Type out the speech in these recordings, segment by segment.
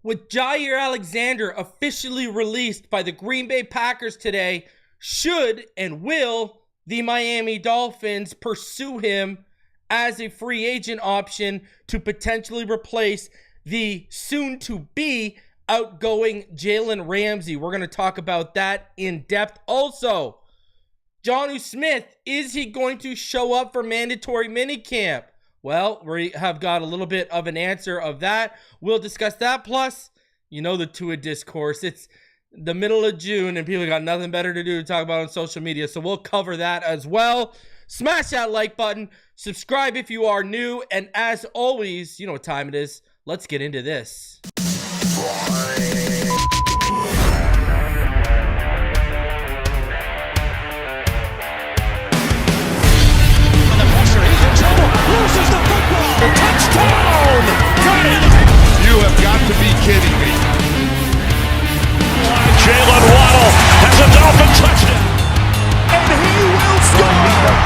With Jaire Alexander officially released by the Green Bay Packers today, should and will the Miami Dolphins pursue him as a free agent option to potentially replace the soon-to-be outgoing Jalen Ramsey? We're going to talk about that in depth. Also, Jonnu Smith, is he going to show up for mandatory minicamp? Well, we have got a little bit of an answer of that. We'll discuss that. Plus, you know the Tua discourse. It's the middle of June and people got nothing better to do to talk about on social media. So we'll cover that as well. Smash that like button. Subscribe if you are new. And as always, you know what time it is. Let's get into this. Touchdown! Got it! You have got to be kidding me. Jalen Waddle has a Dolphin touchdown. And he will score!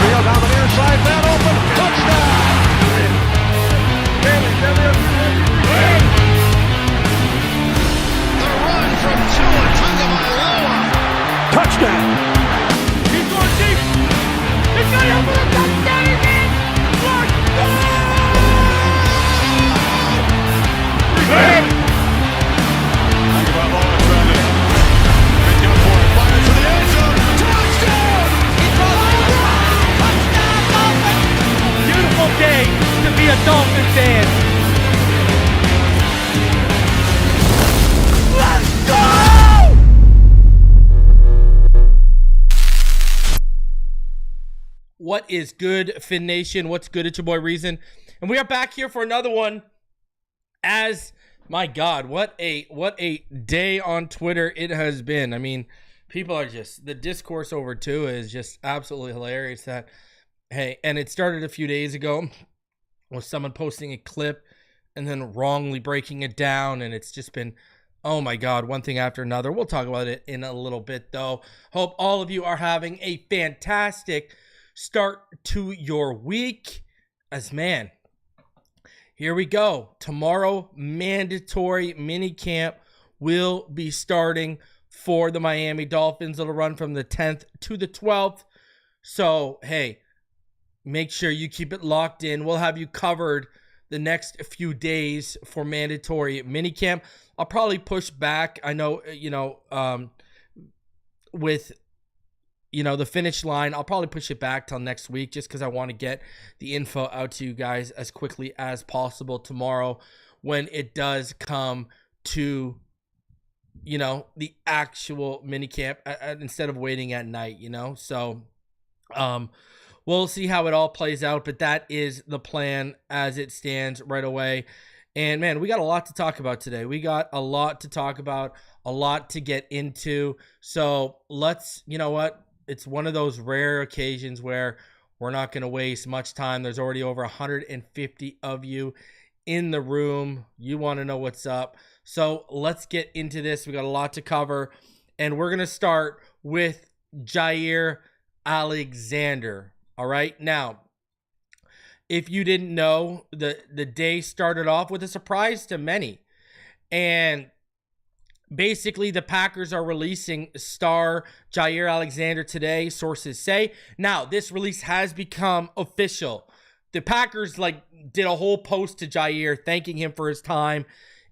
Field down the near side, that open, touchdown! The run from Tua Tagovailoa. Touchdown! He's going deep! He's got it for the touchdown again! Beautiful day to be a Dolphin fan. Let's go! What is good, Fin Nation? What's good? It's your boy Reason, and we are back here for another one. As my God, what a day on Twitter it has been. I mean, people are just, the discourse over Tua is just absolutely hilarious. That, hey, and it started a few days ago with someone posting a clip and then wrongly breaking it down, and it's just been, oh my God, one thing after another. We'll talk about it in a little bit, though. Hope all of you are having a fantastic start to your week. As man, here we go. Tomorrow, mandatory minicamp will be starting for the Miami Dolphins. It'll run from the 10th to the 12th. So, hey, make sure you keep it locked in. We'll have you covered the next few days for mandatory minicamp. I'll probably push back. I know, with the finish line, I'll probably push it back till next week just because I want to get the info out to you guys as quickly as possible tomorrow when it does come to, the actual minicamp instead of waiting at night, So, we'll see how it all plays out, but that is the plan as it stands right away. And man, we got a lot to talk about today. We got a lot to talk about, a lot to get into. So let's, it's one of those rare occasions where we're not going to waste much time. There's already over 150 of you in the room. You want to know what's up. So let's get into this. We got a lot to cover. And we're going to start with Jaire Alexander. All right. Now, if you didn't know, the day started off with a surprise to many. And basically, the Packers are releasing star Jaire Alexander today, sources say. Now, this release has become official. The Packers did a whole post to Jaire thanking him for his time,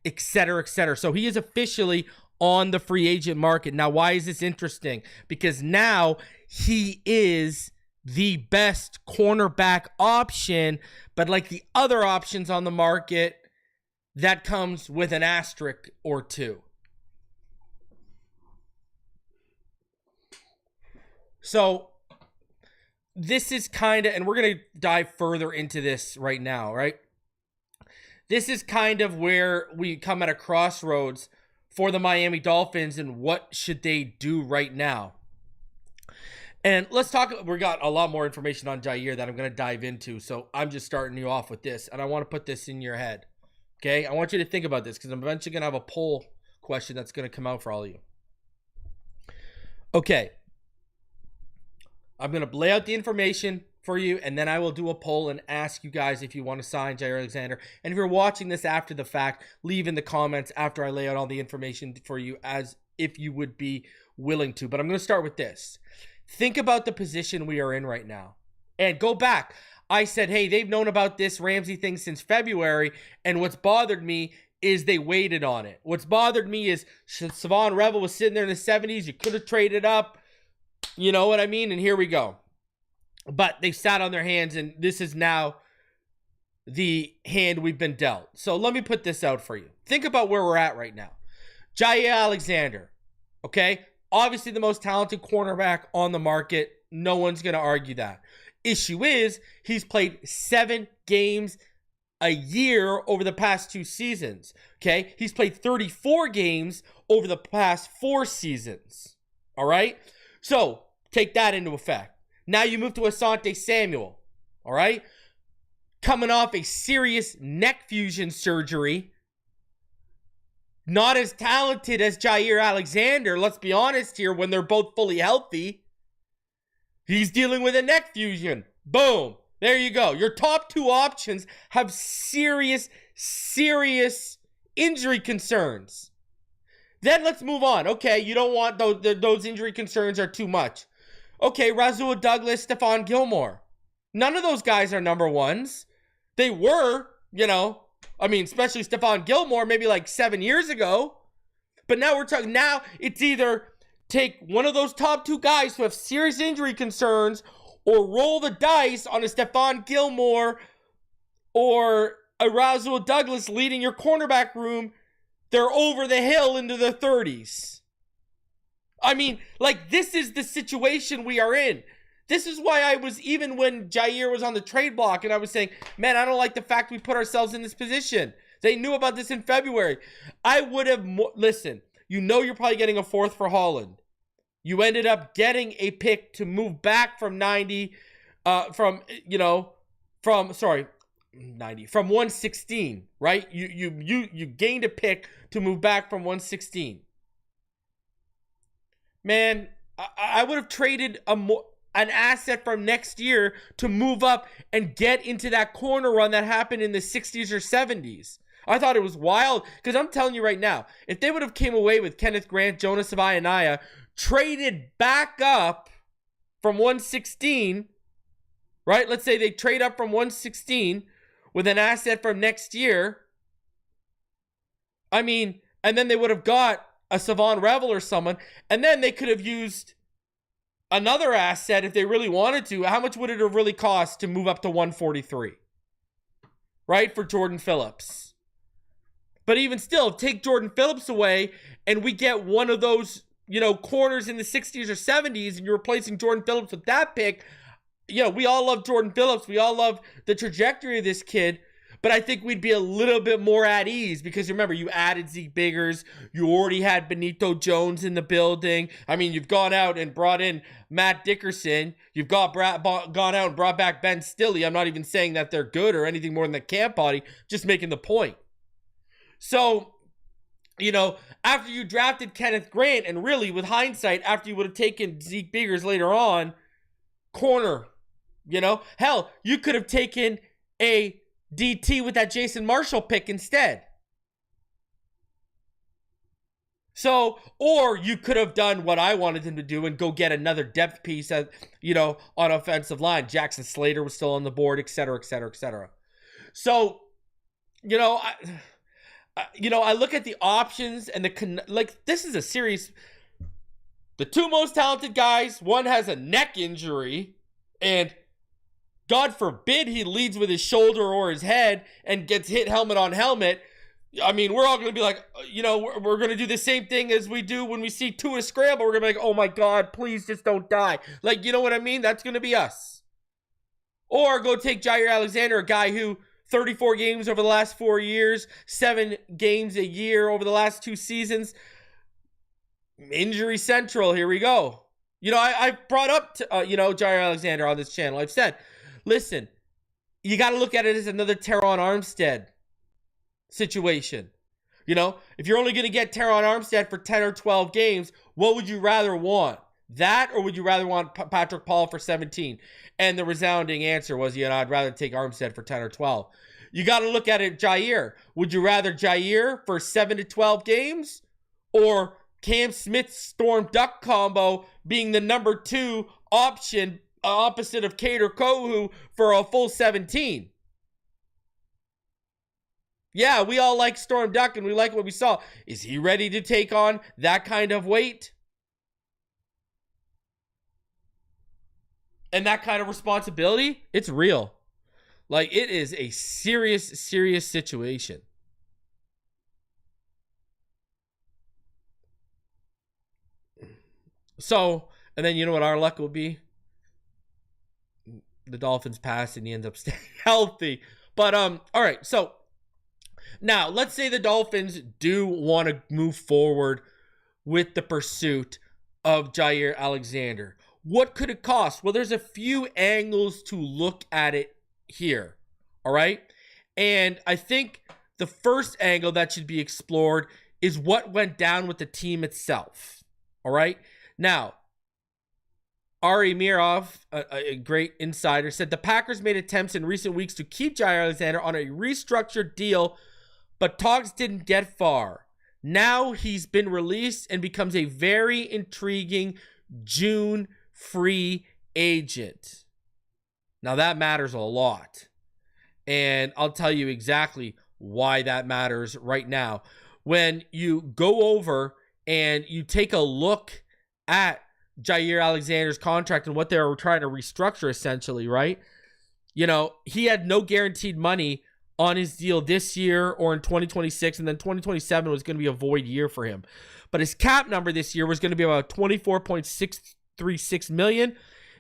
etc., etc. So he is officially on the free agent market. Now, why is this interesting? Because now he is the best cornerback option, but like the other options on the market, that comes with an asterisk or two. So this is kind of, and we're going to dive further into this right now, right? This is kind of where we come at a crossroads for the Miami Dolphins and what should they do right now. And let's talk, we got a lot more information on Jaire that I'm going to dive into. So I'm just starting you off with this, and I want to put this in your head. Okay? I want you to think about this because I'm eventually going to have a poll question that's going to come out for all of you. Okay. I'm going to lay out the information. for you, and then I will do a poll and ask you guys if you want to sign Jaire Alexander. And if you're watching this after the fact, leave in the comments after I lay out all the information for you as if you would be willing to. But I'm going to start with this. Think about the position we are in right now. And go back. I said, hey, they've known about this Ramsey thing since February, and what's bothered me is they waited on it. What's bothered me is Savon Revel was sitting there in the 70s. You could have traded up. You know what I mean? And here we go. But they sat on their hands, and this is now the hand we've been dealt. So let me put this out for you. Think about where we're at right now. Jaire Alexander, okay? Obviously the most talented cornerback on the market. No one's going to argue that. Issue is, he's played 7 games a year over the past 2 seasons, okay? He's played 34 games over the past 4 seasons, all right? So take that into effect. Now you move to Asante Samuel, all right? Coming off a serious neck fusion surgery. Not as talented as Jaire Alexander, let's be honest here, when they're both fully healthy. He's dealing with a neck fusion. Boom. There you go. Your top 2 options have serious injury concerns. Then let's move on. Okay, you don't want those injury concerns are too much. Okay, Rasul Douglas, Stephon Gilmore. None of those guys are number ones. They were, especially Stephon Gilmore maybe like 7 years ago. But now we're talking, now it's either take one of those top 2 guys who have serious injury concerns or roll the dice on a Stephon Gilmore or a Rasul Douglas leading your cornerback room. They're over the hill into their 30s. This is the situation we are in. This is why I was, even when Jaire was on the trade block, and I was saying, man, I don't like the fact we put ourselves in this position. They knew about this in February. I would have, listen, you're probably getting a 4th for Holland. You ended up getting a pick to move back from 116, right? You gained a pick to move back from 116. Man, I would have traded an asset from next year to move up and get into that corner run that happened in the 60s or 70s. I thought it was wild, because I'm telling you right now, if they would have came away with Kenneth Grant, Jonas Savaianaya, traded back up from 116, right? Let's say they trade up from 116 with an asset from next year. And then they would have got a Savon Revel or someone, and then they could have used another asset if they really wanted to. How much would it have really cost to move up to 143? Right? For Jordan Phillips. But even still, take Jordan Phillips away and we get one of those, corners in the 60s or 70s, and you're replacing Jordan Phillips with that pick. We all love Jordan Phillips. We all love the trajectory of this kid. But I think we'd be a little bit more at ease, because remember, you added Zeke Biggers. You already had Benito Jones in the building. You've gone out and brought in Matt Dickerson. You've gone out and brought back Ben Stilley. I'm not even saying that they're good or anything more than the camp body, just making the point. So, after you drafted Kenneth Grant, and really with hindsight, after you would have taken Zeke Biggers later on, corner, hell, you could have taken a DT with that Jason Marshall pick instead. So, or you could have done what I wanted him to do and go get another depth piece on offensive line. Jackson Slater was still on the board, et cetera, et cetera, et cetera. So, I look at the options and this is a series. The 2 most talented guys, one has a neck injury, and God forbid he leads with his shoulder or his head and gets hit helmet on helmet. We're all going to be like, we're going to do the same thing as we do when we see Tua scramble. We're going to be like, oh my God, please just don't die. You know what I mean? That's going to be us. Or go take Jaire Alexander, a guy who 34 games over the last 4 years, 7 games a year over the last 2 seasons. Injury central, here we go. I brought up, Jaire Alexander on this channel. I've said, listen, you got to look at it as another Teron Armstead situation. If you're only going to get Teron Armstead for 10 or 12 games, what would you rather want? That, or would you rather want Patrick Paul for 17? And the resounding answer was, I'd rather take Armstead for 10 or 12. You got to look at it, Jaire. Would you rather Jaire for 7 to 12 games, or Cam Smith Storm Duck combo being the number 2 option opposite of Kader Kohu for a full 17? Yeah, we all like Storm Duck and we like what we saw. Is he ready to take on that kind of weight? And that kind of responsibility? It's real. Like, it is a serious, serious situation. So, and then you know what our luck will be? The Dolphins pass and he ends up staying healthy. But, all right, so now let's say the Dolphins do want to move forward with the pursuit of Jaire Alexander. What could it cost? Well, there's a few angles to look at it here, all right? And I think the first angle that should be explored is what went down with the team itself, all right? Now, Ari Mirov, a great insider, said the Packers made attempts in recent weeks to keep Jaire Alexander on a restructured deal, but talks didn't get far. Now he's been released and becomes a very intriguing June free agent. Now that matters a lot. And I'll tell you exactly why that matters right now. When you go over and you take a look at Jaire Alexander's contract and what they were trying to restructure essentially, right? He had no guaranteed money on his deal this year or in 2026, and then 2027 was going to be a void year for him. But his cap number this year was going to be about $24.636 million.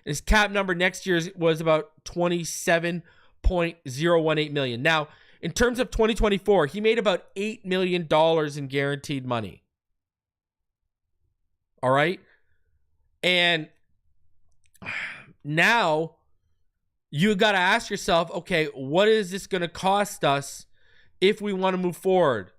His cap number next year was about $27.018 million. Now, in terms of 2024, he made about $8 million in guaranteed money. All right? And now you got to ask yourself, okay, what is this going to cost us if we want to move forward?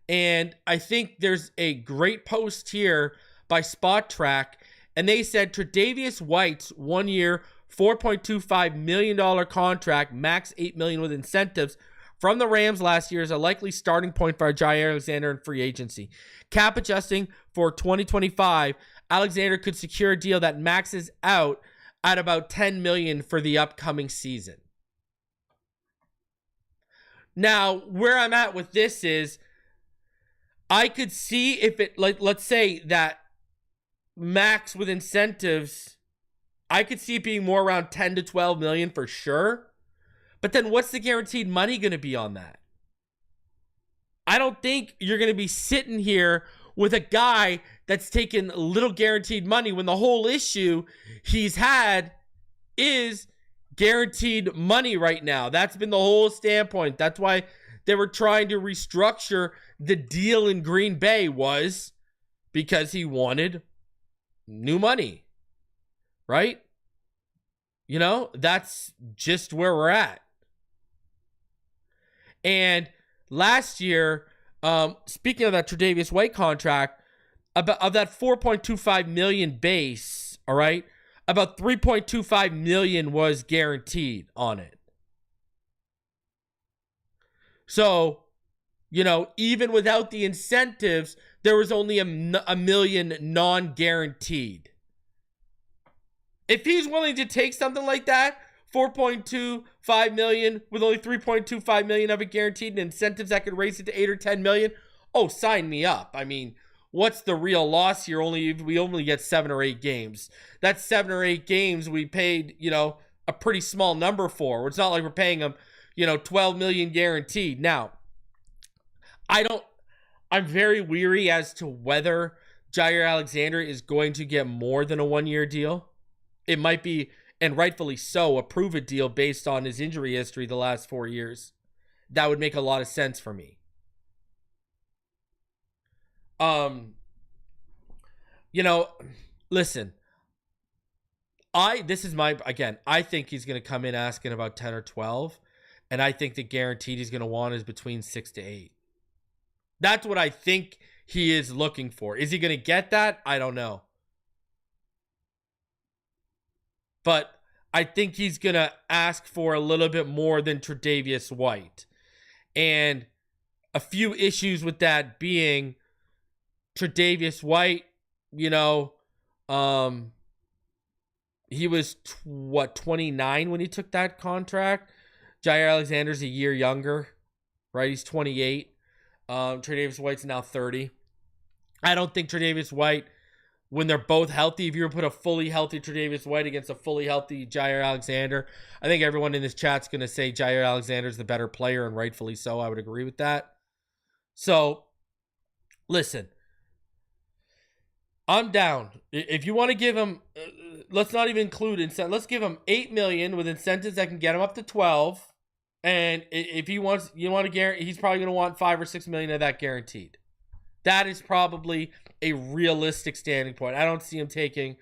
And I think there's a great post here by Spot Track, and they said Tre'Davious White's 1 year, $4.25 million contract, max $8 million with incentives from the Rams last year is a likely starting point for Jaire Alexander in free agency. Cap adjusting for 2025, Alexander could secure a deal that maxes out at about $10 million for the upcoming season. Now, where I'm at with this is, I could see if it, like, let's say that max with incentives, I could see it being more around 10 to 12 million for sure. But then what's the guaranteed money going to be on that? I don't think you're going to be sitting here with a guy that's taken little guaranteed money when the whole issue he's had is guaranteed money right now. That's been the whole standpoint. That's why they were trying to restructure the deal in Green Bay, was because he wanted new money, right? That's just where we're at. And last year, speaking of that Tre'Davious White contract, of that $4.25 million base, all right, about $3.25 million was guaranteed on it. So, even without the incentives, there was only a million non-guaranteed. If he's willing to take something like that, $4.25 million with only $3.25 million of it guaranteed, and incentives that could raise it to $8 or $10 million, oh, sign me up. I mean, what's the real loss here? We only get 7 or 8 games. That's 7 or 8 games we paid, a pretty small number for. It's not like we're paying them, 12 million guaranteed. Now, I'm very weary as to whether Jaire Alexander is going to get more than a 1-year deal. It might be, and rightfully so, a prove-it deal based on his injury history the last 4 years. That would make a lot of sense for me. Listen, I think he's going to come in asking about 10 or 12, and I think the guaranteed he's going to want is between 6 to 8. That's what I think he is looking for. Is he going to get that? I don't know. but I think he's going to ask for a little bit more than Tre'Davious White. And a few issues with that being Tre'Davious White, he was 29 when he took that contract. Jaire Alexander's a year younger, right? He's 28. Tre'Davious White's now 30. I don't think Tre'Davious White, when they're both healthy, if you were to put a fully healthy Tre'Davious White against a fully healthy Jaire Alexander, I think everyone in this chat's going to say Jaire Alexander's the better player, and rightfully so. I would agree with that. So, listen, I'm down. If you want to give him, let's not even include incentives. Let's give him $8 million with incentives that can get him up to 12. And if he wants, he's probably going to want $5 or $6 million of that guaranteed. That is probably a realistic standing point. I don't see him taking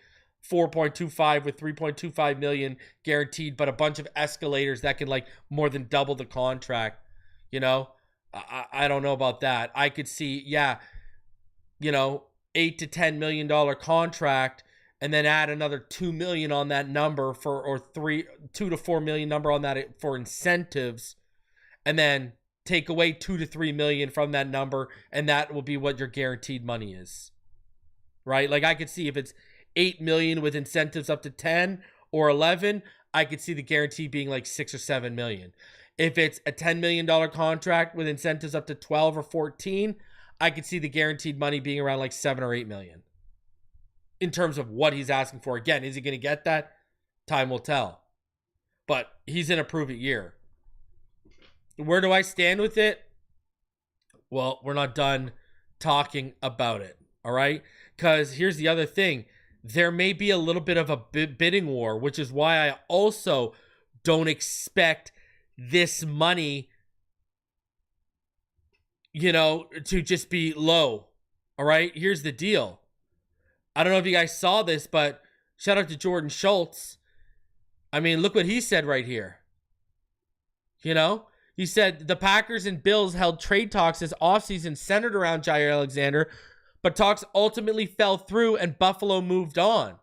4.25 with 3.25 million guaranteed, but a bunch of escalators that can more than double the contract. I don't know about that. I could see, $8 to $10 million contract, and then add another $2 million on that number $2 to $4 million number on that for incentives, and then take away $2 to $3 million from that number, and that will be what your guaranteed money is, right? I could see if it's $8 million with incentives up to 10 or 11, I could see the guarantee being $6 or $7 million. If it's a $10 million contract with incentives up to 12 or 14, I could see the guaranteed money being around $7 or $8 million. In terms of what he's asking for. Again, is he going to get that? Time will tell. But he's in a prove-it year. Where do I stand with it? Well, we're not done talking about it, all right? Because here's the other thing. There may be a little bit of a bidding war, which is why I also don't expect this money, to just be low, all right? Here's the deal. I don't know if you guys saw this, but shout out to Jordan Schultz. I mean, look what he said right here. He said the Packers and Bills held trade talks this offseason centered around Jaire Alexander, but talks ultimately fell through and Buffalo moved on.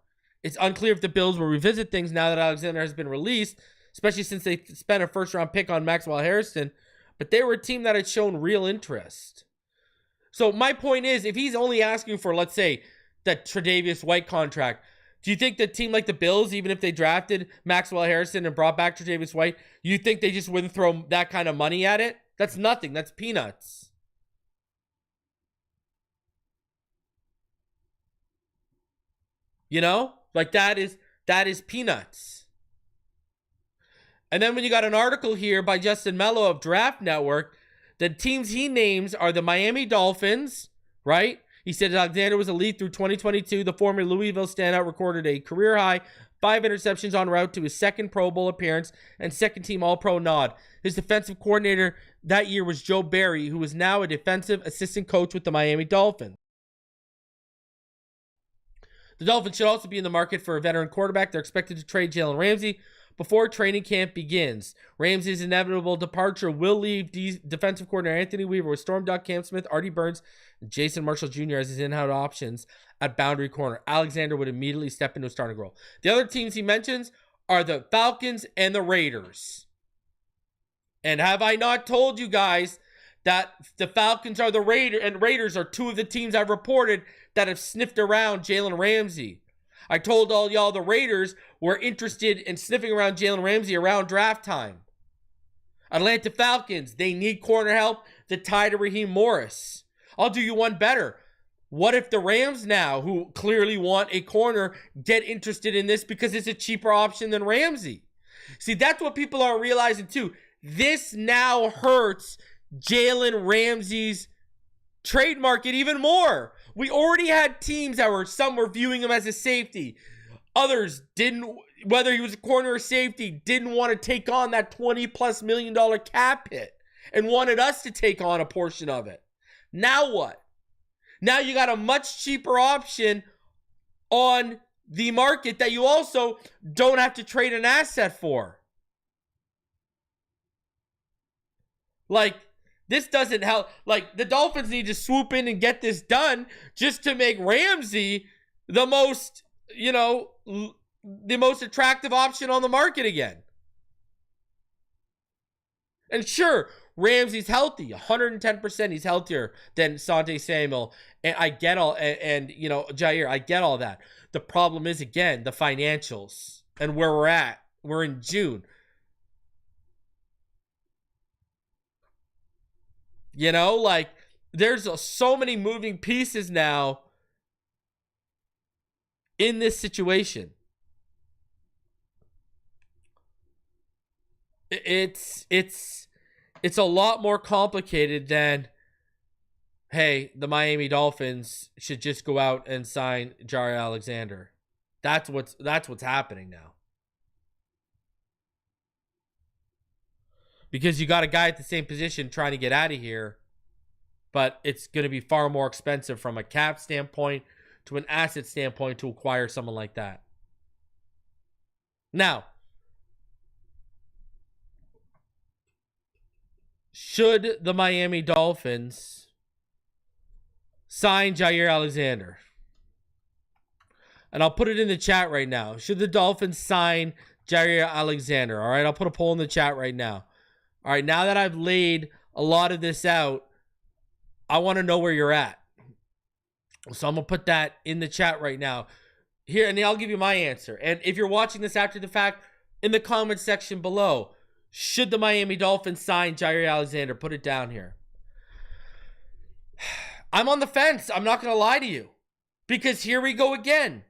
It's unclear if the Bills will revisit things now that Alexander has been released, especially since they spent a first-round pick on Maxwell Harrison, but they were a team that had shown real interest. So my point is, if he's only asking for, let's say, that Tre'Davious White contract, do you think the team like the Bills, even if they drafted Maxwell Harrison and brought back Tre'Davious White, you think they just wouldn't throw that kind of money at it? That's nothing. That's peanuts. That is peanuts. And then when you got an article here by Justin Mello of Draft Network, the teams he names are the Miami Dolphins, right? He said Alexander was elite through 2022. The former Louisville standout recorded a career-high 5 interceptions en route to his second Pro Bowl appearance and second-team All-Pro nod. His defensive coordinator that year was Joe Barry, who is now a defensive assistant coach with the Miami Dolphins. The Dolphins should also be in the market for a veteran quarterback. They're expected to trade Jalen Ramsey before training camp begins. Ramsey's inevitable departure will leave defensive coordinator Anthony Weaver with Storm Duck, Cam Smith, Artie Burns, and Jason Marshall Jr. as his in-house options at boundary corner. Alexander would immediately step into a starting role. The other teams he mentions are the Falcons and the Raiders. And have I not told you guys that the Falcons are the Raiders are two of the teams I've reported that have sniffed around Jalen Ramsey. I told all y'all the Raiders were interested in sniffing around Jalen Ramsey around draft time. Atlanta Falcons, they need corner help. The tie to Raheem Morris. I'll do you one better. What if the Rams now, who clearly want a corner, get interested in this because it's a cheaper option than Ramsey? See, that's what people aren't realizing too. This now hurts Jalen Ramsey's trade market even more. We already had teams that some were viewing him as a safety. Others didn't, whether he was a corner or safety, didn't want to take on that $20+ million cap hit and wanted us to take on a portion of it. Now what? Now you got a much cheaper option on the market that you also don't have to trade an asset for. This doesn't help. The Dolphins need to swoop in and get this done just to make Ramsey the most, the most attractive option on the market again. And sure, Ramsey's healthy, 110%. He's healthier than Asante Samuel. And I get all, and you know, Jaire, I get all that. The problem is, again, the financials and where we're at. We're in June. You know, like, there's so many moving pieces now in this situation. It's a lot more complicated than, hey, the Miami Dolphins should just go out and sign Jaire Alexander. That's what's happening now. Because you got a guy at the same position trying to get out of here, but it's going to be far more expensive from a cap standpoint to an asset standpoint to acquire someone like that. Now, should the Miami Dolphins sign Jaire Alexander? And I'll put it in the chat right now. Should the Dolphins sign Jaire Alexander? All right, I'll put a poll in the chat right now. All right, now that I've laid a lot of this out, I want to know where you're at. So I'm going to put that in the chat right now. Here, and I'll give you my answer. And if you're watching this after the fact, in the comment section below, should the Miami Dolphins sign Jaire Alexander? Put it down here. I'm on the fence. I'm not going to lie to you. Because here we go again.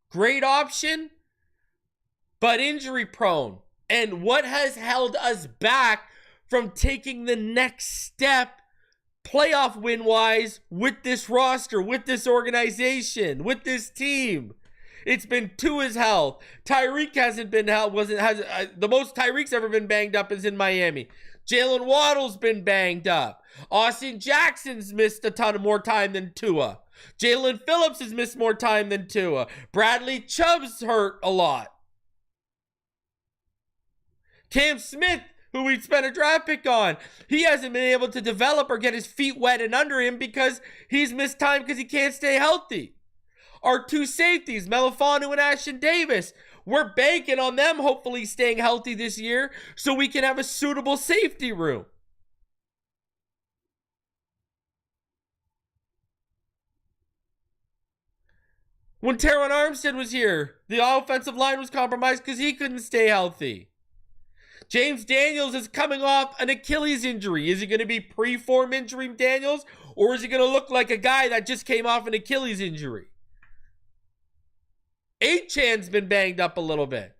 Great option, but injury prone. And what has held us back from taking the next step playoff win-wise with this roster, with this organization, with this team? It's been Tua's health. Tyreek hasn't been health. The most Tyreek's ever been banged up is in Miami. Jalen Waddle's been banged up. Austin Jackson's missed a ton of more time than Tua. Jalen Phillips has missed more time than Tua. Bradley Chubb's hurt a lot. Cam Smith, who we spent a draft pick on, he hasn't been able to develop or get his feet wet and under him because he's missed time because he can't stay healthy. Our two safeties, Melifanu and Ashton Davis, we're banking on them hopefully staying healthy this year so we can have a suitable safety room. When Teron Armstead was here, the offensive line was compromised because he couldn't stay healthy. James Daniels is coming off an Achilles injury. Is he going to be pre-form injury Daniels, or is he going to look like a guy that just came off an Achilles injury? Achan's been banged up a little bit.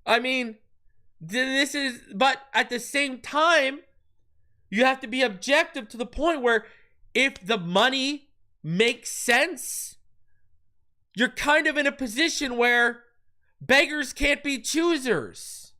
I mean, but at the same time, you have to be objective to the point where if the money makes sense, you're kind of in a position where beggars can't be choosers.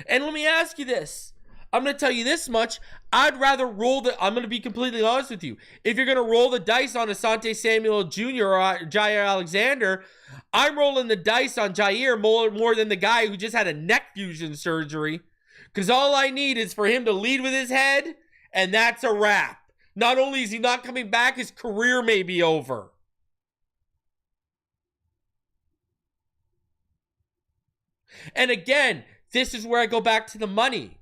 And let me ask you this. I'm going to tell you this much. I'd rather I'm going to be completely honest with you. If you're going to roll the dice on Asante Samuel Jr. or Jaire Alexander, I'm rolling the dice on Jaire more than the guy who just had a neck fusion surgery. Because all I need is for him to lead with his head, and that's a wrap. Not only is he not coming back, his career may be over. And again, this is where I go back to the money.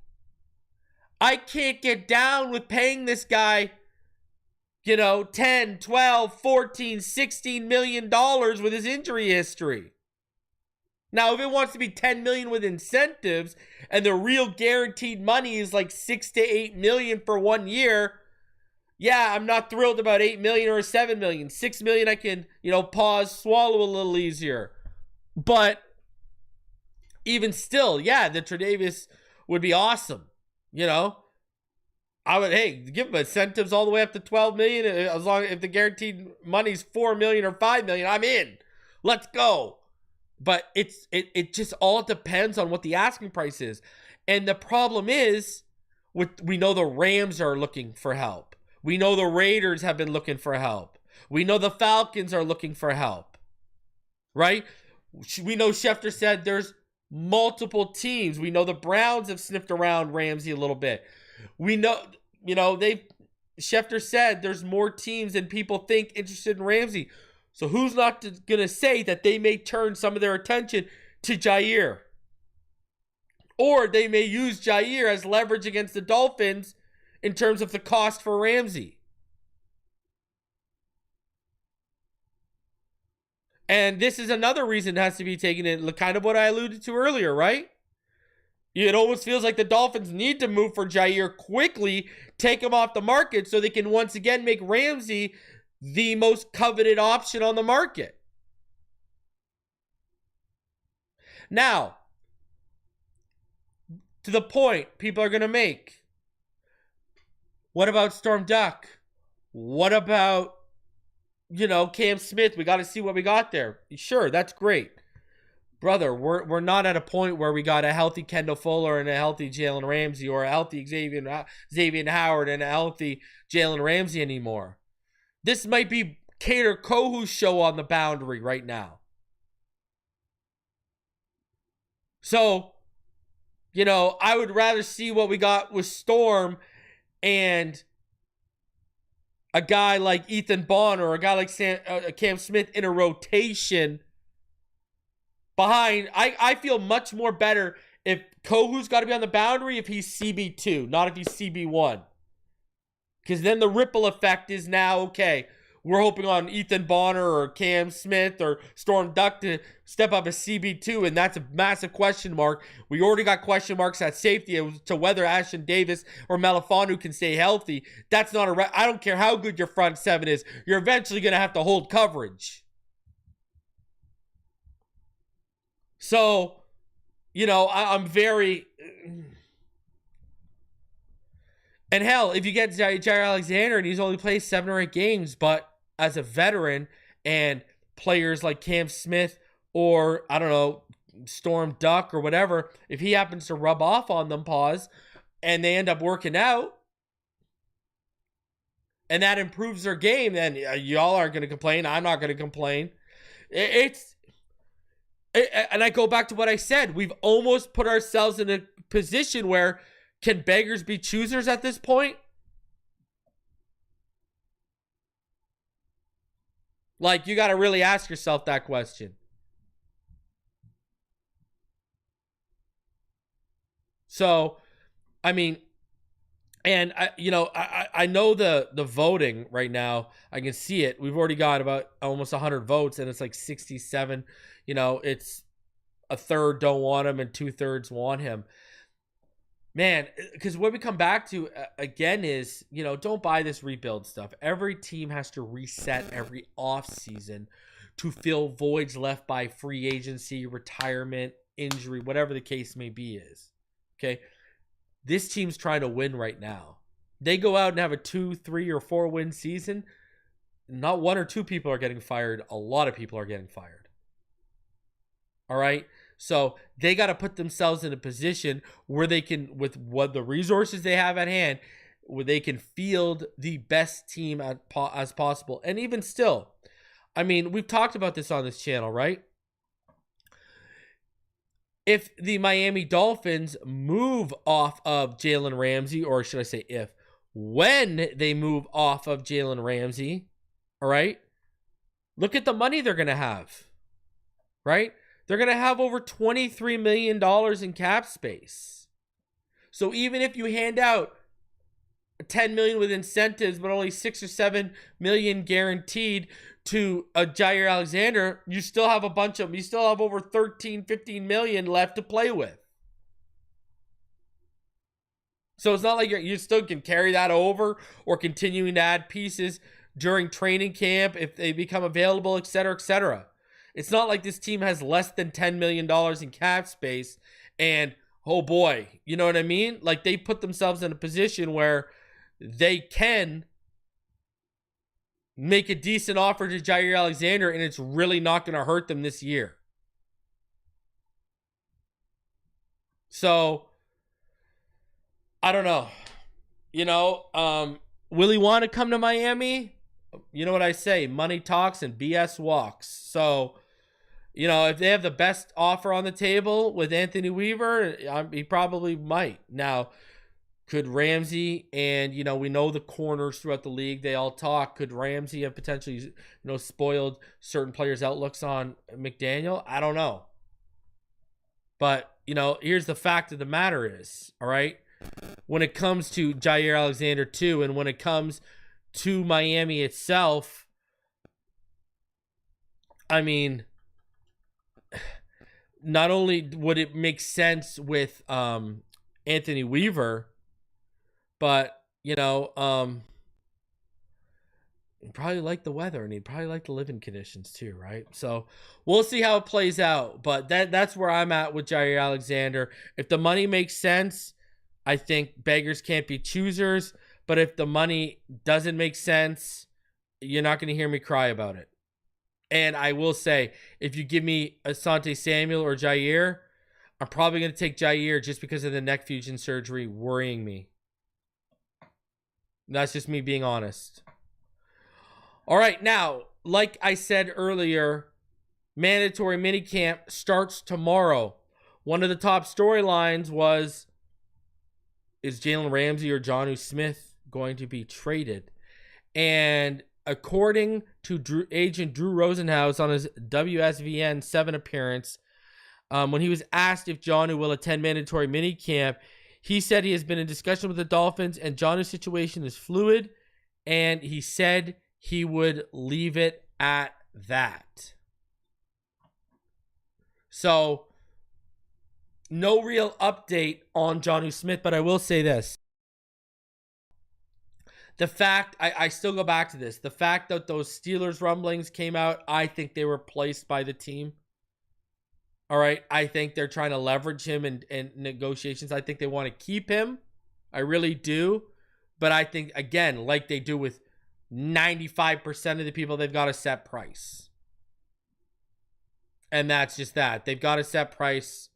I can't get down with paying this guy, 10, 12, 14, 16 million dollars with his injury history. Now, if it wants to be 10 million with incentives and the real guaranteed money is like 6 to 8 million for 1 year, yeah, I'm not thrilled about 8 million or 7 million. 6 million I can, pause, swallow a little easier. But even still, yeah, the Tre'Davious would be awesome. I would, give them incentives all the way up to 12 million. As long if the guaranteed money's 4 million or 5 million, I'm in. Let's go. But it just all depends on what the asking price is. And the problem is, we know the Rams are looking for help. We know the Raiders have been looking for help. We know the Falcons are looking for help. Right? We know Schefter said there's multiple teams. We know the Browns have sniffed around Ramsey a little bit. We know, Schefter said there's more teams than people think interested in Ramsey. So who's not going to say that they may turn some of their attention to Jaire? Or they may use Jaire as leverage against the Dolphins in terms of the cost for Ramsey. And this is another reason it has to be taken in, kind of what I alluded to earlier, right? It almost feels like the Dolphins need to move for Jaire quickly, take him off the market so they can once again make Ramsey the most coveted option on the market. Now, to the point people are going to make. What about Storm Duck? What about, Cam Smith? We got to see what we got there. Sure, that's great. Brother, we're not at a point where we got a healthy Kendall Fuller and a healthy Jalen Ramsey, or a healthy Xavier Howard and a healthy Jalen Ramsey anymore. This might be Kader Kohu's show on the boundary right now. So, I would rather see what we got with Storm and a guy like Ethan Bond or a guy like Cam Smith in a rotation behind. I feel much more better if Kohu's got to be on the boundary if he's CB2, not if he's CB1. Because then the ripple effect is now, okay, we're hoping on Ethan Bonner or Cam Smith or Storm Duck to step up as CB2, and that's a massive question mark. We already got question marks at safety to whether Ashton Davis or Melifonwu can stay healthy. That's not I don't care how good your front seven is. You're eventually going to have to hold coverage. So, I'm very... And hell, if you get Jaire Alexander and he's only played 7 or 8 games, but as a veteran and players like Cam Smith or, I don't know, Storm Duck or whatever, if he happens to rub off on them, and they end up working out, and that improves their game, then y'all aren't going to complain. I'm not going to complain. And I go back to what I said. We've almost put ourselves in a position where can beggars be choosers at this point? Like, you got to really ask yourself that question. So, I mean, and I know the voting right now. I can see it. We've already got about almost 100 votes, and it's like 67. It's a third don't want him and 2/3 want him. Man, because what we come back to again is, don't buy this rebuild stuff. Every team has to reset every offseason to fill voids left by free agency, retirement, injury, whatever the case may be is. Okay? This team's trying to win right now. They go out and have a 2, 3, or 4 win season. Not 1 or 2 people are getting fired. A lot of people are getting fired. All right? So they got to put themselves in a position where they can, with what the resources they have at hand, where they can field the best team as possible. And even still, I mean, we've talked about this on this channel, right? If the Miami Dolphins move off of Jalen Ramsey, or should I say when they move off of Jalen Ramsey, all right, look at the money they're going to have, right? They're going to have over $23 million in cap space. So even if you hand out $10 million with incentives, but only $6 or $7 million guaranteed to a Jaire Alexander, you still have you still have over 13, 15 million left to play with. So it's not like you still can carry that over or continuing to add pieces during training camp if they become available, et cetera, et cetera. It's not like this team has less than $10 million in cap space and, oh boy, you know what I mean? Like, they put themselves in a position where they can make a decent offer to Jaire Alexander and it's really not going to hurt them this year. So, I don't know. Will he want to come to Miami? You know what I say, money talks and BS walks. So, if they have the best offer on the table with Anthony Weaver, he probably might. Now, Could Ramsey and, we know the corners throughout the league, they all talk. Could Ramsey have potentially, spoiled certain players' outlooks on McDaniel? I don't know. But, here's the fact of the matter is, all right, when it comes to Jaire Alexander too, and when it comes to Miami itself, I mean, not only would it make sense with Anthony Weaver, but, he'd probably like the weather, and he'd probably like the living conditions too, right? So we'll see how it plays out. But that's where I'm at with Jaire Alexander. If the money makes sense, I think beggars can't be choosers. But if the money doesn't make sense, you're not going to hear me cry about it. And I will say, if you give me Asante Samuel or Jaire, I'm probably going to take Jaire just because of the neck fusion surgery worrying me. That's just me being honest. All right, now, like I said earlier, mandatory minicamp starts tomorrow. One of the top storylines was, is Jalen Ramsey or Jonnu Smith going to be traded? And according to agent Drew Rosenhaus on his WSVN 7 appearance, when he was asked if Jonnu will attend mandatory minicamp, he said he has been in discussion with the Dolphins and Jonnu's situation is fluid, and he said he would leave it at that. So, no real update on Jonnu Smith, but I will say this. The fact, I still go back to this. The fact that those Steelers rumblings came out, I think they were placed by the team. All right, I think they're trying to leverage him in negotiations. I think they want to keep him. I really do. But I think, again, like they do with 95% of the people, they've got a set price. And that's just that. They've got a set price,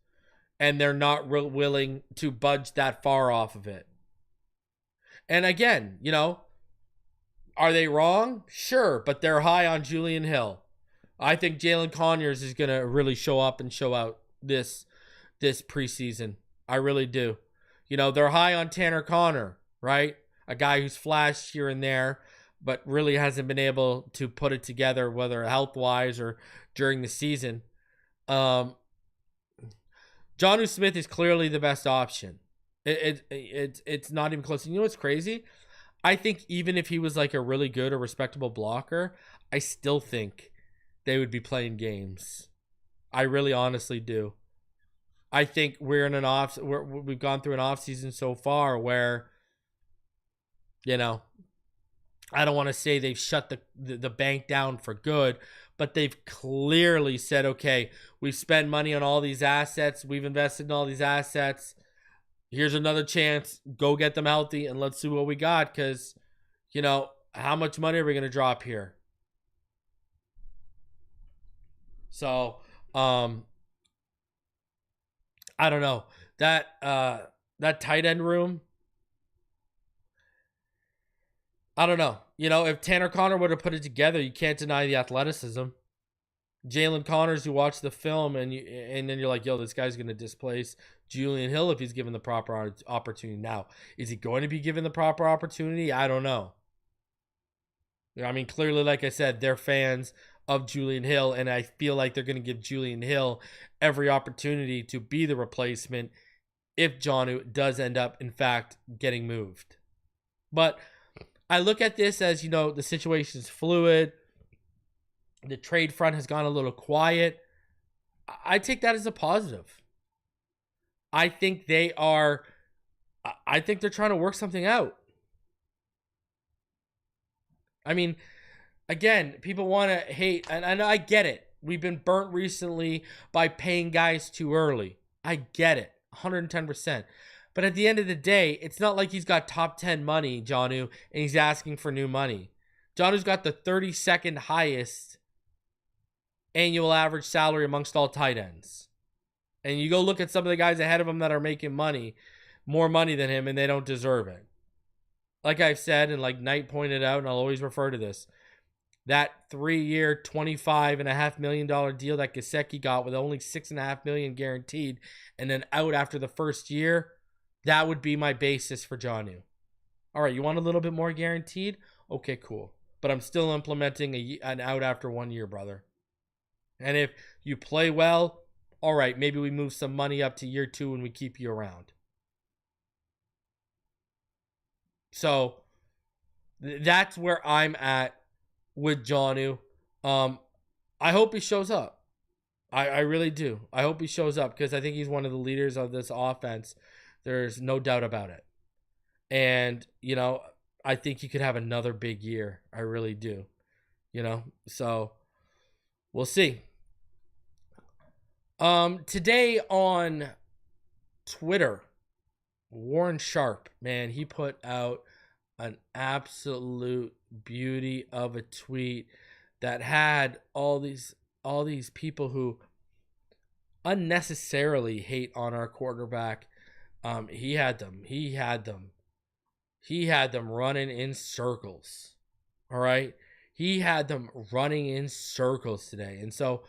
and they're not willing to budge that far off of it. And again, are they wrong? Sure, but they're high on Julian Hill. I think Jalen Conyers is going to really show up and show out this preseason. I really do. They're high on Tanner Conner, right? A guy who's flashed here and there, but really hasn't been able to put it together, whether health-wise or during the season. Jonnu Smith is clearly the best option. It's not even close. You know what's crazy? I think even if he was like a really good or respectable blocker, I still think they would be playing games. I really honestly do. I think we've gone through an off season so far where, I don't want to say they've shut the bank down for good, but they've clearly said, okay, we've spent money on all these assets. We've invested in all these assets. Here's another chance. Go get them healthy and let's see what we got. Because, how much money are we going to drop here? So, I don't know. That tight end room, I don't know. If Tanner Conner would have put it together, you can't deny the athleticism. Jalen Connors, you watch the film and then you're like, yo, this guy's going to displace Julian Hill if he's given the proper opportunity. Now, is he going to be given the proper opportunity? I don't know. I mean, clearly, like I said, they're fans of Julian Hill, and I feel like they're going to give Julian Hill every opportunity to be the replacement if Jonnu does end up, in fact, getting moved. But I look at this as, the situation is fluid. The trade front has gone a little quiet. I take that as a positive. I think they're trying to work something out. I mean, again, people want to hate, and I get it. We've been burnt recently by paying guys too early. I get it, 110%. But at the end of the day, it's not like he's got top 10 money, Jonnu, and he's asking for new money. Jonnu's got the 32nd highest annual average salary amongst all tight ends. And you go look at some of the guys ahead of him that are making more money than him, and they don't deserve it. Like I've said, and like Knight pointed out, and I'll always refer to this, that 3-year, $25.5 million deal that Gesicki got with only $6.5 million guaranteed, and then out after the first year, That would be my basis for Jonnu. All right, you want a little bit more guaranteed? Okay, cool. But I'm still implementing an out after 1 year, brother. And if you play well, all right, maybe we move some money up to year 2 and we keep you around. So that's where I'm at with Jonnu. I hope he shows up. I really do. I hope he shows up because I think he's one of the leaders of this offense. There's no doubt about it. And, you know, I think he could have another big year. I really do. You know, so we'll see. Today on Twitter, Warren Sharp, man, he put out an absolute beauty of a tweet that had all these people who unnecessarily hate on our quarterback. He had them running in circles. All right. He had them running in circles today. And so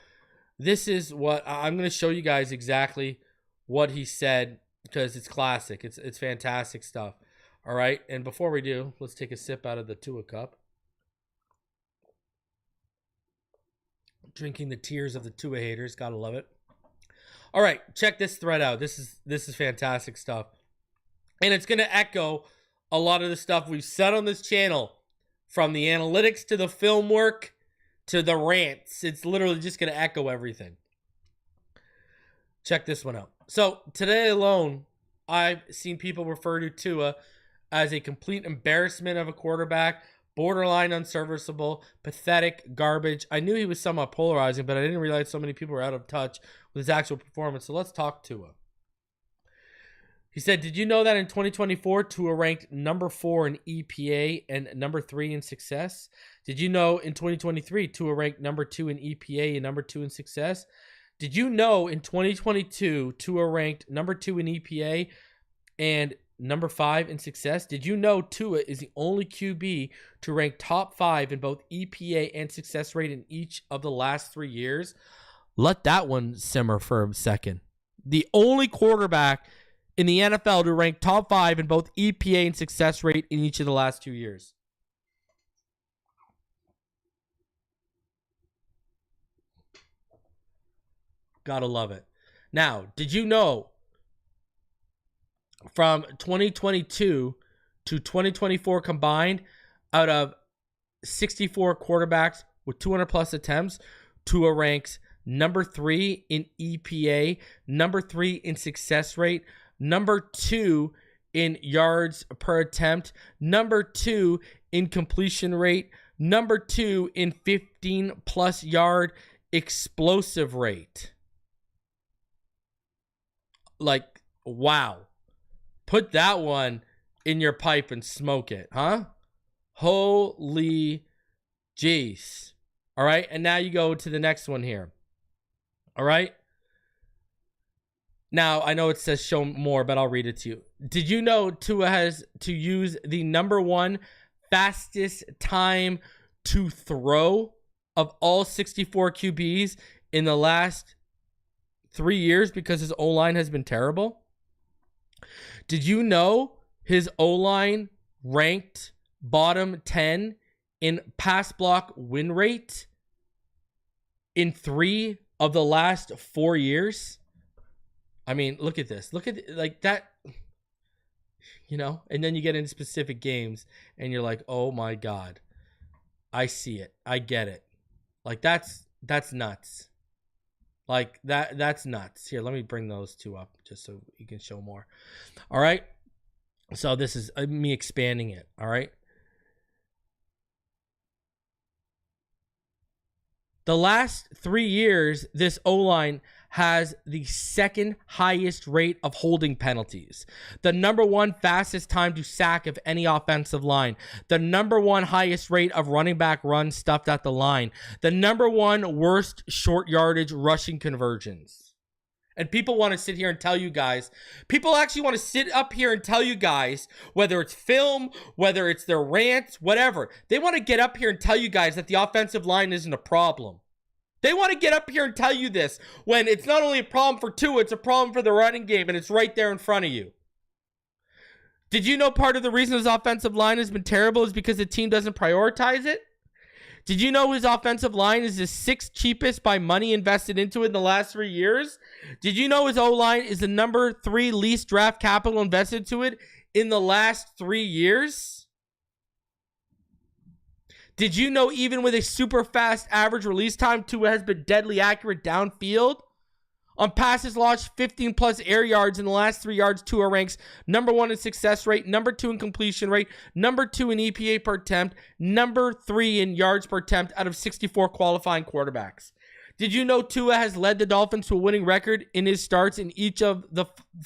this is what I'm going to show you guys exactly what he said because it's classic. It's fantastic stuff. All right. And before we do, let's take a sip out of the Tua cup. Drinking the tears of the Tua haters. Gotta love it. All right. Check this thread out. This is fantastic stuff. And it's going to echo a lot of the stuff we've said on this channel, from the analytics to the film work to the rants. It's literally just going to echo everything. Check this one out. So today alone, I've seen people refer to Tua as a complete embarrassment of a quarterback, borderline unserviceable, pathetic, garbage. I knew he was somewhat polarizing, but I didn't realize so many people were out of touch with his actual performance. So let's talk Tua. He said, did you know that in 2024, Tua ranked number 4 in EPA and number 3 in success? Did you know in 2023, Tua ranked number 2 in EPA and number 2 in success? Did you know in 2022, Tua ranked number 2 in EPA and number 5 in success? Did you know Tua is the only QB to rank top 5 in both EPA and success rate in each of the last 3 years? Let that one simmer for a second. The only quarterback in the NFL to rank top 5 in both EPA and success rate in each of the last 2 years. Gotta love it. Now, did you know from 2022 to 2024 combined, out of 64 quarterbacks with 200 plus attempts, Tua ranks number 3 in EPA, number 3 in success rate, number 2 in yards per attempt, number 2 in completion rate, number 2 in 15 plus yard explosive rate. Like, wow. Put that one in your pipe and smoke it, huh? Holy jeez. All right, and now you go to the next one here. All right. Now, I know it says show more, but I'll read it to you. Did you know Tua has to use the number 1 fastest time to throw of all 64 QBs in the last 3 years because his O-line has been terrible? Did you know his O-line ranked bottom 10 in pass block win rate in 3 of the last 4 years? I mean, look at this. Look at like that, you know, and then you get into specific games and you're like, oh my God, I see it. I get it. Like that's nuts. Like that's nuts. Here, let me bring those two up just so you can show more. All right. So this is me expanding it. All right. The last 3 years, this O-line has the second highest rate of holding penalties, the number 1 fastest time to sack of any offensive line, the number 1 highest rate of running back runs stuffed at the line, the number 1 worst short yardage rushing conversions. And people want to sit here and tell you guys, people actually want to sit up here and tell you guys, whether it's film, whether it's their rants, whatever, they want to get up here and tell you guys that the offensive line isn't a problem. They want to get up here and tell you this when it's not only a problem for Tua, it's a problem for the running game, and it's right there in front of you. Did you know part of the reason his offensive line has been terrible is because the team doesn't prioritize it? Did you know his offensive line is the 6th cheapest by money invested into it in the last 3 years? Did you know his O-line is the number 3 least draft capital invested into it in the last 3 years? Did you know even with a super fast average release time, Tua has been deadly accurate downfield? On passes launched 15 plus air yards in the last 3 yards, Tua ranks number 1 in success rate, number 2 in completion rate, number 2 in EPA per attempt, number 3 in yards per attempt out of 64 qualifying quarterbacks. Did you know Tua has led the Dolphins to a winning record in his starts in each of the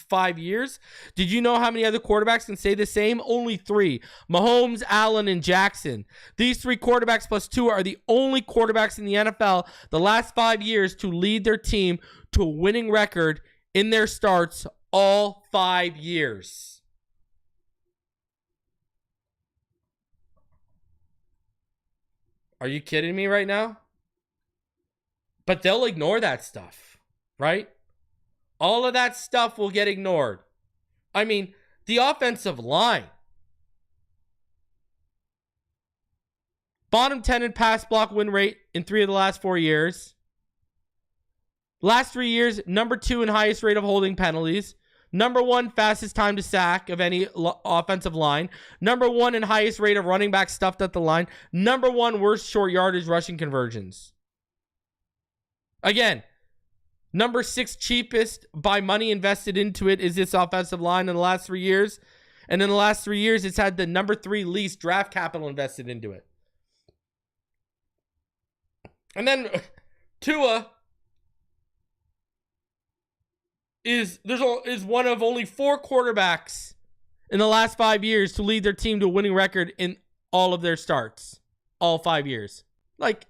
5 years? Did you know how many other quarterbacks can say the same? Only 3. Mahomes, Allen, and Jackson. These 3 quarterbacks plus Tua are the only quarterbacks in the NFL the last 5 years to lead their team to a winning record in their starts all 5 years. Are you kidding me right now? But they'll ignore that stuff, right? All of that stuff will get ignored. I mean, the offensive line. Bottom 10 in pass block win rate in 3 of the last 4 years. Last 3 years, number 2 in highest rate of holding penalties. Number 1 fastest time to sack of any offensive line. Number 1 in highest rate of running back stuffed at the line. Number 1 worst short yardage rushing conversions. Again, number 6 cheapest by money invested into it is this offensive line in the last 3 years. And in the last 3 years, it's had the number 3 least draft capital invested into it. And then Tua is one of only 4 quarterbacks in the last 5 years to lead their team to a winning record in all of their starts. All 5 years. Like,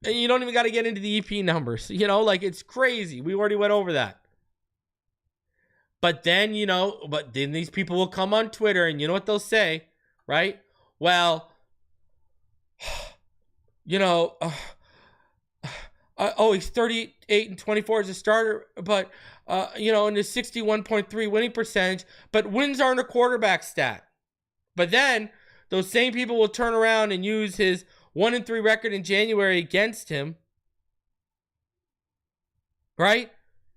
and you don't even got to get into the EP numbers. You know, like, it's crazy. We already went over that. But then, then these people will come on Twitter and you know what they'll say, right? Well, he's 38 and 24 as a starter, but, in his 61.3 winning percentage, but wins aren't a quarterback stat. But then those same people will turn around and use his 1-3 record in January against him, right?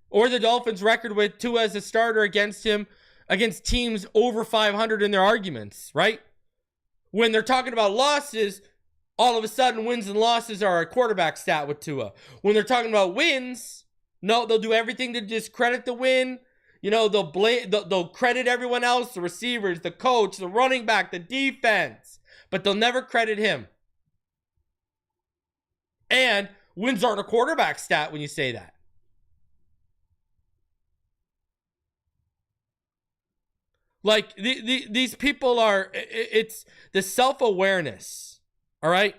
Or the Dolphins' record with Tua as a starter against him, against teams over 500 in their arguments, right? When they're talking about losses, all of a sudden wins and losses are a quarterback stat with Tua. When they're talking about wins, no, they'll do everything to discredit the win. They'll credit everyone else, the receivers, the coach, the running back, the defense, but they'll never credit him. And wins aren't a quarterback stat when you say that. Like, these people are, it's the self-awareness, all right?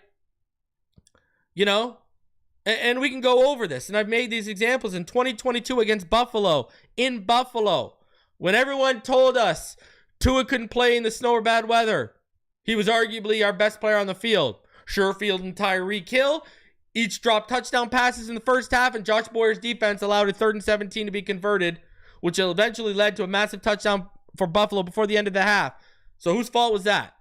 And we can go over this. And I've made these examples in 2022 against Buffalo, in Buffalo, when everyone told us Tua couldn't play in the snow or bad weather. He was arguably our best player on the field. Sherfield and Tyreek Hill each dropped touchdown passes in the first half, and Josh Boyer's defense allowed a 3rd and 17 to be converted, which eventually led to a massive touchdown for Buffalo before the end of the half. So whose fault was that?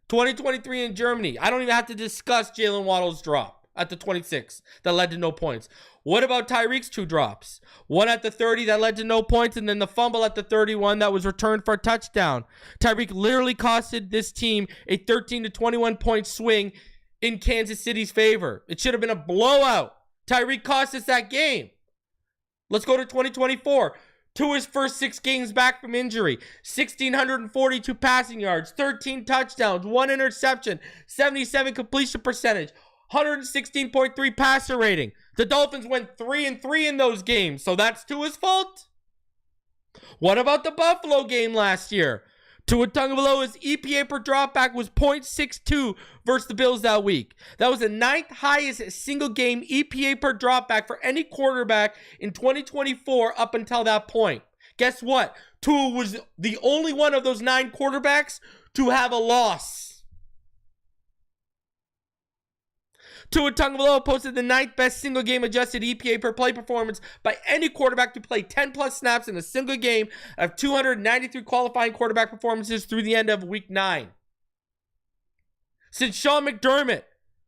2023 in Germany. I don't even have to discuss Jalen Waddle's drop at the 26 that led to no points. What about Tyreek's 2 drops? One at the 30 that led to no points, and then the fumble at the 31 that was returned for a touchdown. Tyreek literally costed this team a 13 to 21 point swing in Kansas City's favor. It should have been a blowout. Tyreek cost us that game. Let's go to 2024. Tua's first 6 games back from injury. 1,642 passing yards, 13 touchdowns, 1 interception, 77 completion percentage, 116.3 passer rating. The Dolphins went 3-3 in those games, so that's Tua's fault? What about the Buffalo game last year? Tua Tagovailoa's EPA per dropback was .62 versus the Bills that week. That was the 9th highest single game EPA per dropback for any quarterback in 2024 up until that point. Guess what? Tua was the only one of those 9 quarterbacks to have a loss. Tua Tagovailoa posted the 9th best single game adjusted EPA per play performance by any quarterback to play 10 plus snaps in a single game of 293 qualifying quarterback performances through the end of week 9. Since Sean McDermott,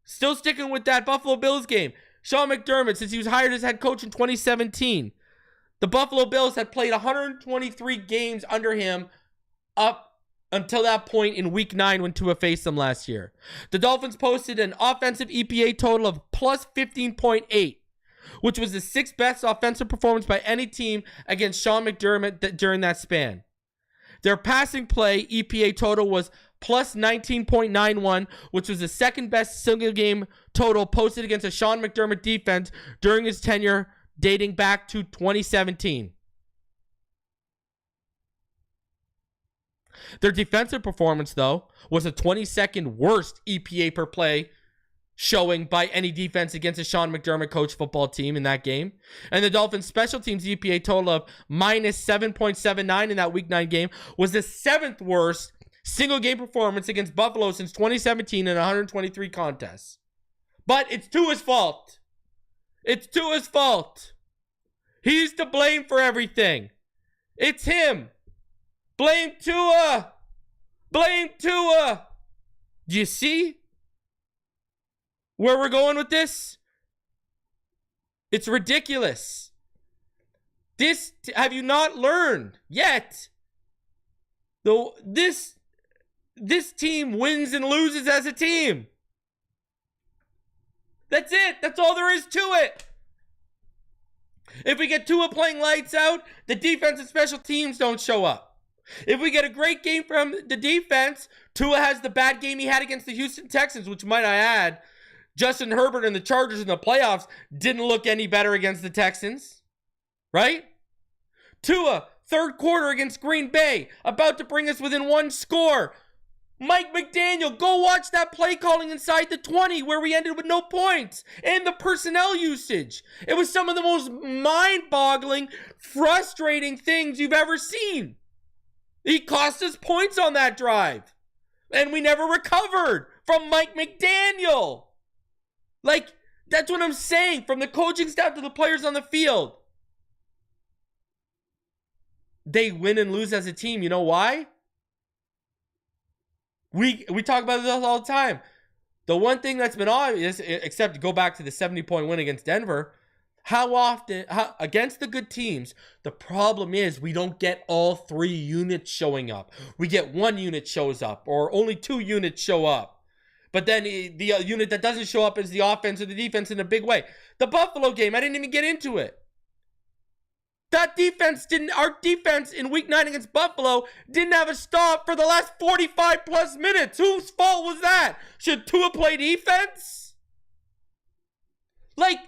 still sticking with that Buffalo Bills game, Sean McDermott, since he was hired as head coach in 2017, the Buffalo Bills had played 123 games under him up until that point in week 9 when Tua faced them last year. The Dolphins posted an offensive EPA total of plus 15.8, which was the 6th best offensive performance by any team against Sean McDermott during that span. Their passing play EPA total was plus 19.91, which was the 2nd best single game total posted against a Sean McDermott defense during his tenure dating back to 2017. Their defensive performance, though, was the 22nd worst EPA per play showing by any defense against a Sean McDermott coach football team in that game. And the Dolphins special teams EPA total of minus 7.79 in that week 9 game was the 7th worst single game performance against Buffalo since 2017 in 123 contests. But it's Tua's fault. It's Tua's fault. He's to blame for everything. It's him. Blame Tua. Blame Tua. Do you see where we're going with this? It's ridiculous. Have you not learned yet? This team wins and loses as a team. That's it. That's all there is to it. If we get Tua playing lights out, the defense and special teams don't show up. If we get a great game from the defense, Tua has the bad game he had against the Houston Texans, which might I add, Justin Herbert and the Chargers in the playoffs didn't look any better against the Texans, right? Tua, 3rd quarter against Green Bay, about to bring us within 1 score. Mike McDaniel, go watch that play calling inside the 20 where we ended with no points and the personnel usage. It was some of the most mind-boggling, frustrating things you've ever seen. He cost us points on that drive. And we never recovered from Mike McDaniel. Like, that's what I'm saying. From the coaching staff to the players on the field. They win and lose as a team. You know why? We talk about this all the time. The one thing that's been obvious, except to go back to the 70-point win against Denver, how often, against the good teams, the problem is we don't get all 3 units showing up. We get 1 unit shows up, or only 2 units show up. But then the unit that doesn't show up is the offense or the defense in a big way. The Buffalo game, I didn't even get into it. Our defense in week 9 against Buffalo didn't have a stop for the last 45 plus minutes. Whose fault was that? Should Tua play defense? Like,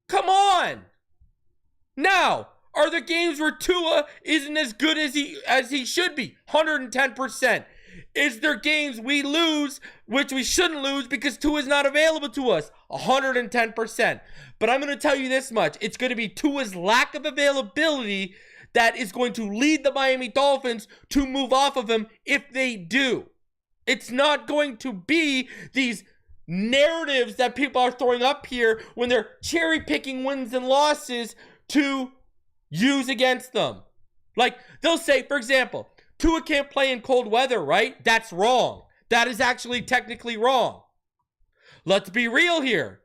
come on. Now, are there games where Tua isn't as good as he should be? 110%. Is there games we lose, which we shouldn't lose because Tua is not available to us? 110%. But I'm going to tell you this much. It's going to be Tua's lack of availability that is going to lead the Miami Dolphins to move off of him if they do. It's not going to be these narratives that people are throwing up here when they're cherry-picking wins and losses to use against them. Like, they'll say, for example, Tua can't play in cold weather, right? That's wrong. That is actually technically wrong. Let's be real here.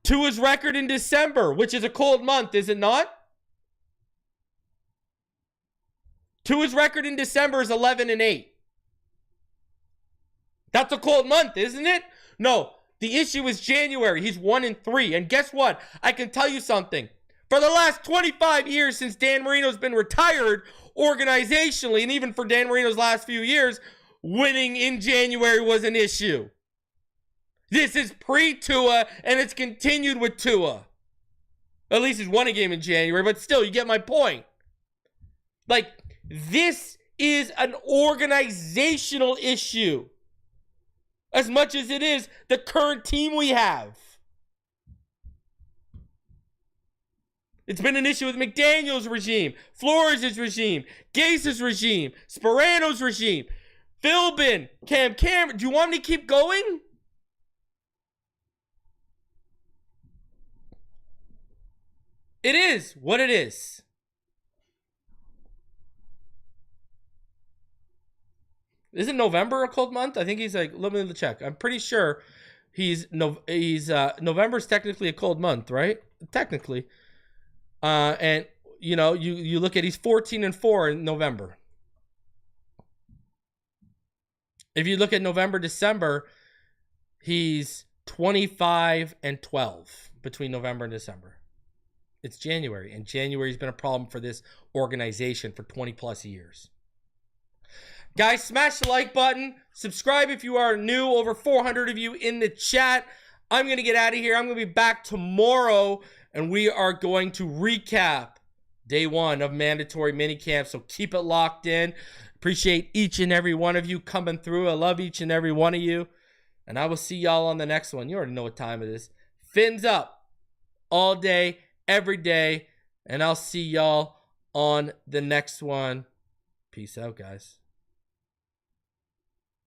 Tua's record in December, which is a cold month, is it not? Tua's record in December is 11-8. That's a cold month, isn't it? No, the issue is January. He's 1-3. And guess what? I can tell you something. For the last 25 years since Dan Marino's been retired organizationally, and even for Dan Marino's last few years, winning in January was an issue. This is pre-Tua, and it's continued with Tua. At least he's won a game in January, but still, you get my point. Like, this is an organizational issue as much as it is the current team we have. It's been an issue with McDaniel's regime, Flores' regime, Gase's regime, Sperano's regime, Philbin, Cam Cameron. Do you want me to keep going? It is what it is. Isn't November a cold month? I think he's like, let me check. I'm pretty sure November's technically a cold month, right? Technically. And you know, you look at, he's 14-4 in November. If you look at November, December, he's 25-12 between November and December. It's January, and January's been a problem for this organization for 20 plus years. Guys, smash the like button. Subscribe if you are new. Over 400 of you in the chat. I'm going to get out of here. I'm going to be back tomorrow, and we are going to recap day 1 of Mandatory Minicamp, so keep it locked in. Appreciate each and every one of you coming through. I love each and every one of you, and I will see y'all on the next one. You already know what time it is. Fins up all day, every day, and I'll see y'all on the next one. Peace out, guys.